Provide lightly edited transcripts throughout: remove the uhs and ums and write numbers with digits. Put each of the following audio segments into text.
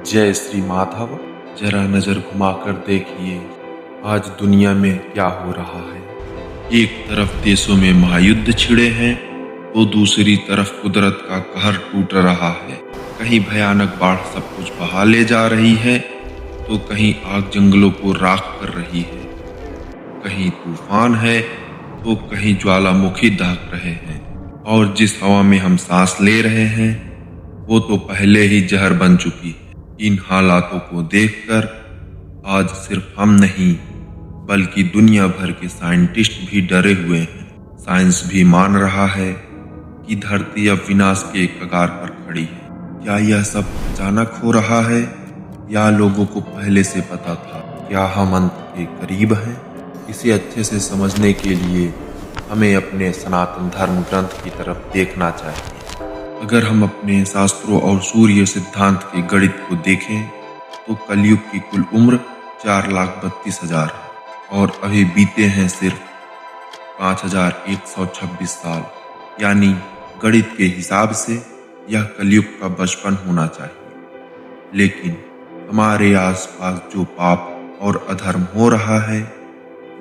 जय श्री माधव। जरा नजर घुमाकर देखिए आज दुनिया में क्या हो रहा है। एक तरफ देशों में महायुद्ध छिड़े हैं तो दूसरी तरफ कुदरत का कहर टूट रहा है। कहीं भयानक बाढ़ सब कुछ बहा ले जा रही है तो कहीं आग जंगलों को राख कर रही है। कहीं तूफान है तो कहीं ज्वालामुखी दहक रहे हैं। और जिस हवा में हम सांस ले रहे हैं वो तो पहले ही जहर बन चुकी है। इन हालातों को देखकर आज सिर्फ हम नहीं बल्कि दुनिया भर के साइंटिस्ट भी डरे हुए हैं। साइंस भी मान रहा है कि धरती अब विनाश के कगार पर खड़ी है। क्या यह सब अचानक हो रहा है या लोगों को पहले से पता था? क्या हम अंत के करीब हैं? इसे अच्छे से समझने के लिए हमें अपने सनातन धर्म ग्रंथ की तरफ देखना चाहिए। अगर हम अपने शास्त्रों और सूर्य सिद्धांत के गणित को देखें तो कलयुग की कुल उम्र 4,32,000 है और अभी बीते हैं सिर्फ 5,126 साल। यानी गणित के हिसाब से यह कलयुग का बचपन होना चाहिए। लेकिन हमारे आसपास जो पाप और अधर्म हो रहा है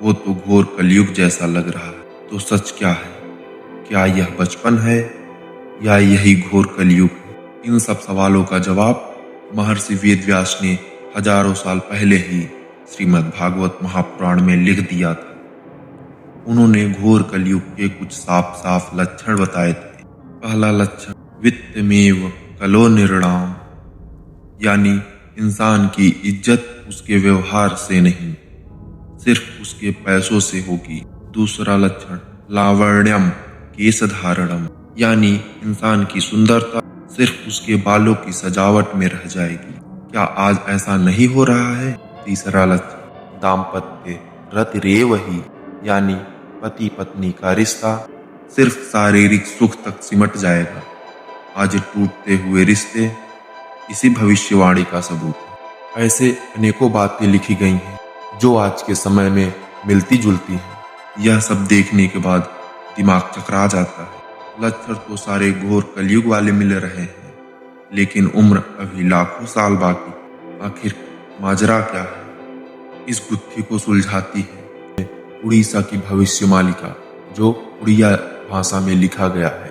वो तो घोर कलयुग जैसा लग रहा है। तो सच क्या है? क्या यह बचपन है या यही घोर कलयुग? इन सब सवालों का जवाब महर्षि वेदव्यास ने हजारों साल पहले ही श्रीमद् भागवत महापुराण में लिख दिया था। उन्होंने घोर कलयुग के कुछ साफ साफ लक्षण बताए थे। पहला लक्षण वित्तमेव कलो निर्णाम, यानी इंसान की इज्जत उसके व्यवहार से नहीं सिर्फ उसके पैसों से होगी। दूसरा लक्षण लावण्यम केशधारणम, यानी इंसान की सुंदरता सिर्फ उसके बालों की सजावट में रह जाएगी। क्या आज ऐसा नहीं हो रहा है? तीसरा लक्षण दाम्पत्य रतिरेव ही, यानी पति पत्नी का रिश्ता सिर्फ शारीरिक सुख तक सिमट जाएगा। आज टूटते हुए रिश्ते इसी भविष्यवाणी का सबूत है। ऐसे अनेकों बातें लिखी गई हैं जो आज के समय में मिलती जुलती हैं। यह सब देखने के बाद दिमाग चकरा जाता है। लक्षण तो सारे घोर कलयुग वाले मिल रहे हैं, लेकिन उम्र अभी लाखों साल बाकी। आखिर माजरा क्या है? इस गुत्थी को सुलझाती है उड़ीसा की भविष्यमालिका, जो उड़िया भाषा में लिखा गया है।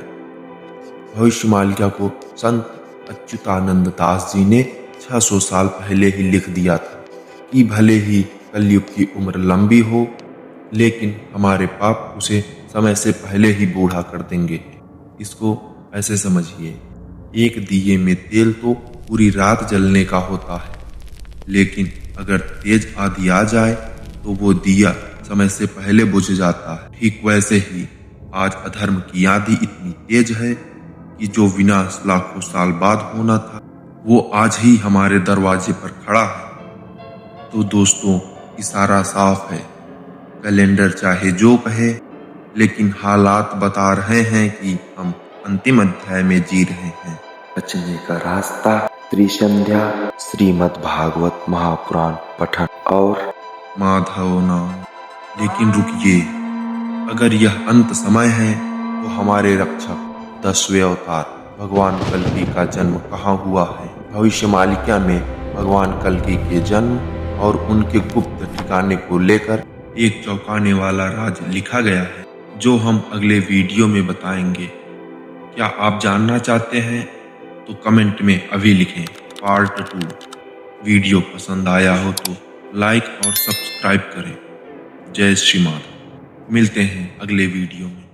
भविष्यमालिका को संत अच्युतानंद दास जी ने 600 साल पहले ही लिख दिया था कि भले ही कलयुग की उम्र लंबी हो लेकिन हमारे पाप उसे समय से पहले ही बूढ़ा कर देंगे। इसको ऐसे समझिए, एक दिए में तेल तो पूरी रात जलने का होता है, लेकिन अगर तेज आंधी आ जाए तो वो दिया समय से पहले बुझ जाता है। ठीक वैसे ही आज अधर्म की आंधी इतनी तेज है कि जो विनाश लाखों साल बाद होना था वो आज ही हमारे दरवाजे पर खड़ा है। तो दोस्तों, इशारा साफ है। कैलेंडर चाहे जो कहे, लेकिन हालात बता रहे हैं कि हम अंतिम अध्याय में जी रहे हैं। बचने का रास्ता, त्रिसंध्या, श्रीमद् भागवत महापुराण पठन और माधव नाम। लेकिन रुकिए, अगर यह अंत समय है तो हमारे रक्षक 10वें अवतार भगवान कल्कि का जन्म कहाँ हुआ है? भविष्यमालिका में भगवान कल्कि के जन्म और उनके गुप्त ठिकाने को लेकर एक चौंकाने वाला राज लिखा गया है जो हम अगले वीडियो में बताएंगे। क्या आप जानना चाहते हैं? तो कमेंट में अभी लिखें पार्ट 2। वीडियो पसंद आया हो तो लाइक और सब्सक्राइब करें। जय श्री माधव। मिलते हैं अगले वीडियो में।